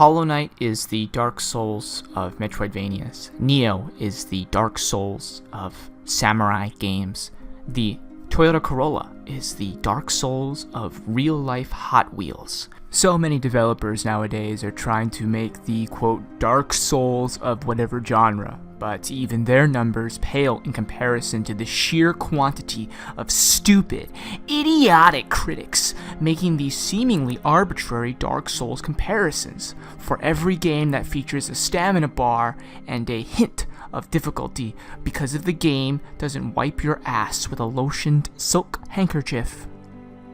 Hollow Knight is the Dark Souls of Metroidvanias. Neo is the Dark Souls of samurai games. The Toyota Corolla is the Dark Souls of real-life Hot Wheels. So many developers nowadays are trying to make the, quote, Dark Souls of whatever genre, but even their numbers pale in comparison to the sheer quantity of stupid, idiotic critics making these seemingly arbitrary Dark Souls comparisons for every game that features a stamina bar and a hint of difficulty because if the game doesn't wipe your ass with a lotioned silk handkerchief.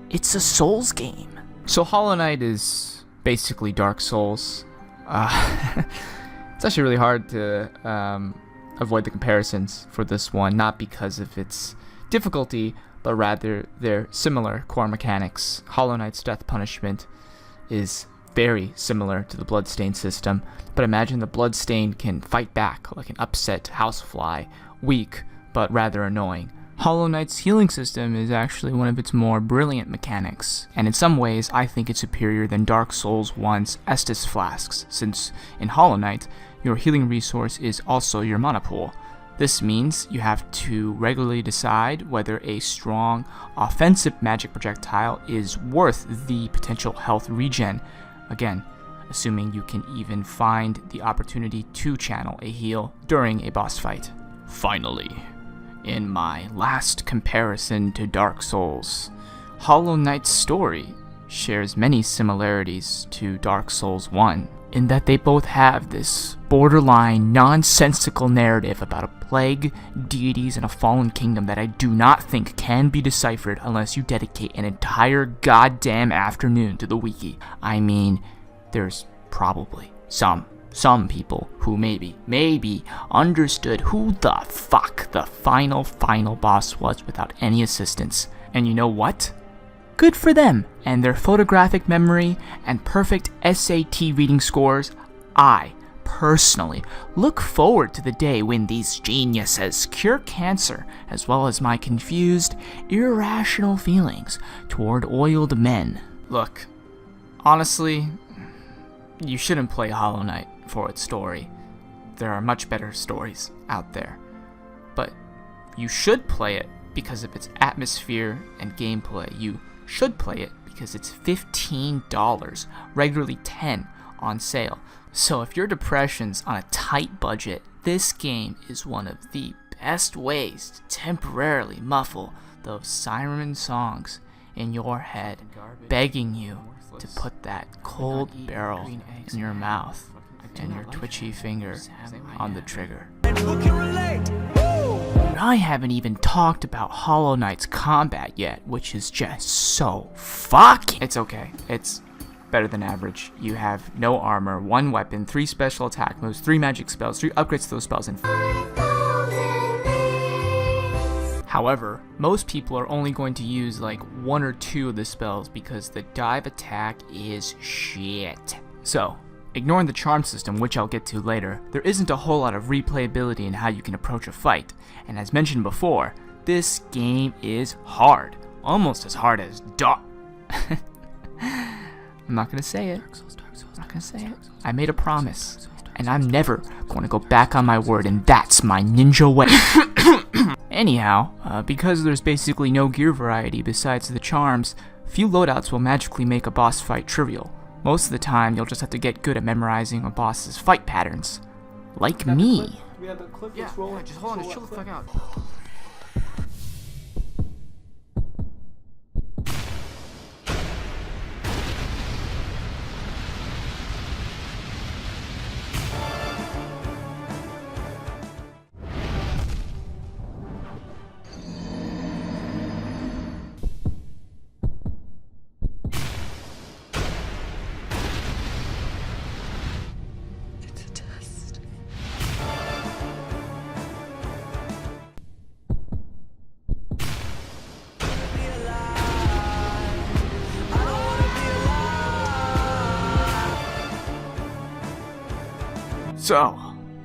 It's a Souls game. So Hollow Knight is basically Dark Souls. It's actually really hard to avoid the comparisons for this one, not because of its difficulty, but rather their similar core mechanics. Hollow Knight's death punishment is very similar to the Bloodstain system, but imagine the Bloodstain can fight back like an upset housefly, weak but rather annoying. Hollow Knight's healing system is actually one of its more brilliant mechanics, and in some ways I think it's superior than Dark Souls 1's Estus Flasks, since in Hollow Knight, your healing resource is also your mana pool. This means you have to regularly decide whether a strong, offensive magic projectile is worth the potential health regen, again, assuming you can even find the opportunity to channel a heal during a boss fight. Finally, in my last comparison to Dark Souls, Hollow Knight's story shares many similarities to Dark Souls 1, in that they both have this borderline nonsensical narrative about a plague, deities, and a fallen kingdom that I do not think can be deciphered unless you dedicate an entire goddamn afternoon to the wiki. I mean, there's probably some people who maybe understood who the fuck the final boss was without any assistance. And you know what? Good for them and their photographic memory and perfect SAT reading scores. I personally look forward to the day when these geniuses cure cancer, as well as my confused, irrational feelings toward oiled men. Look, honestly, you shouldn't play Hollow Knight for its story. There are much better stories out there. But you should play it because of its atmosphere and gameplay. You should play it because it's $15, regularly $10 on sale. So if your depression's on a tight budget, this game is one of the best ways to temporarily muffle those siren songs in your head, begging you to put that cold barrel in your mouth and your twitchy finger on the trigger. I haven't even talked about Hollow Knight's combat yet, which is just so fucking... It's okay. It's better than average. You have no armor, 1 weapon, 3 special attack moves, 3 magic spells, 3 upgrades to those spells, and... However, most people are only going to use like 1 or 2 of the spells because the dive attack is shit. So, ignoring the charm system, which I'll get to later, there isn't a whole lot of replayability in how you can approach a fight, and as mentioned before, this game is hard. Almost as hard as I'm not gonna say it. I'm not gonna say it. I made a promise, and I'm never going to go back on my word, and that's my ninja way. Anyhow, because there's basically no gear variety besides the charms, few loadouts will magically make a boss fight trivial. Most of the time, you'll just have to get good at memorizing a boss's fight patterns. Like me. We had the clip. Yeah, just hold on, just chill the fuck out. So,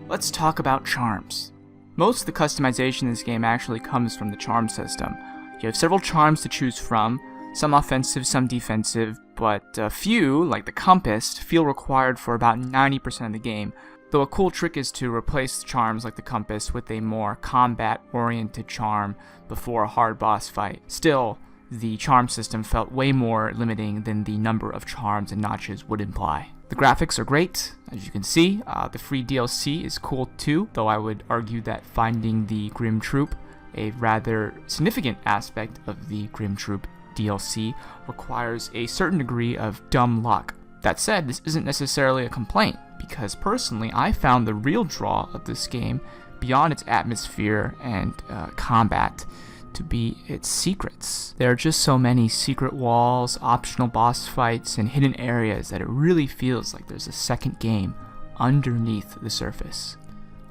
let's talk about charms. Most of the customization in this game actually comes from the charm system. You have several charms to choose from, Some offensive, some defensive, but a few, like the compass, feel required for about 90% of the game. Though a cool trick is to replace charms like the compass with a more combat-oriented charm before a hard boss fight. Still, the charm system felt way more limiting than the number of charms and notches would imply. The graphics are great, as you can see. The free DLC is cool too, though I would argue that finding the Grim Troop, a rather significant aspect of the Grim Troop DLC, requires a certain degree of dumb luck. That said, this isn't necessarily a complaint, because personally I found the real draw of this game, beyond its atmosphere and combat, to be its secrets. There are just so many secret walls, optional boss fights, and hidden areas that it really feels like there's a second game underneath the surface.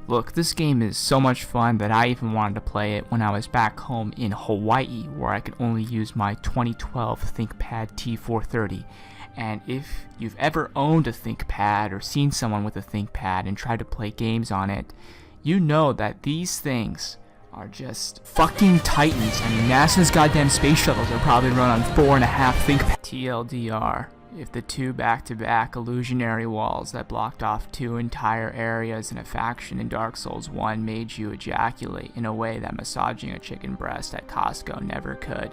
Look, this game is so much fun that I even wanted to play it when I was back home in Hawaii, where I could only use my 2012 ThinkPad T430. And if you've ever owned a ThinkPad or seen someone with a ThinkPad and tried to play games on it, you know that these things are just fucking titans. I mean, NASA's goddamn space shuttles are probably run on 4.5 ThinkPads. TLDR, if the two back-to-back illusionary walls that blocked off 2 entire areas in a faction in Dark Souls 1 made you ejaculate in a way that massaging a chicken breast at Costco never could,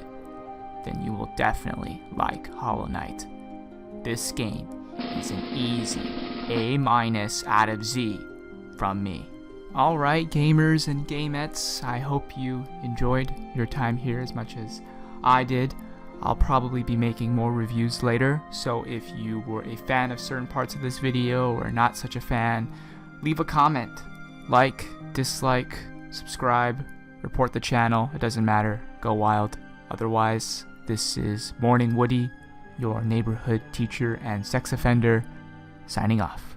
then you will definitely like Hollow Knight. This game is an easy A- out of Z from me. Alright, gamers and gamettes, I hope you enjoyed your time here as much as I did. I'll probably be making more reviews later, so if you were a fan of certain parts of this video or not such a fan, leave a comment. Like, dislike, subscribe, report the channel, it doesn't matter, go wild. Otherwise, this is Morning Woody, your neighborhood teacher and sex offender, signing off.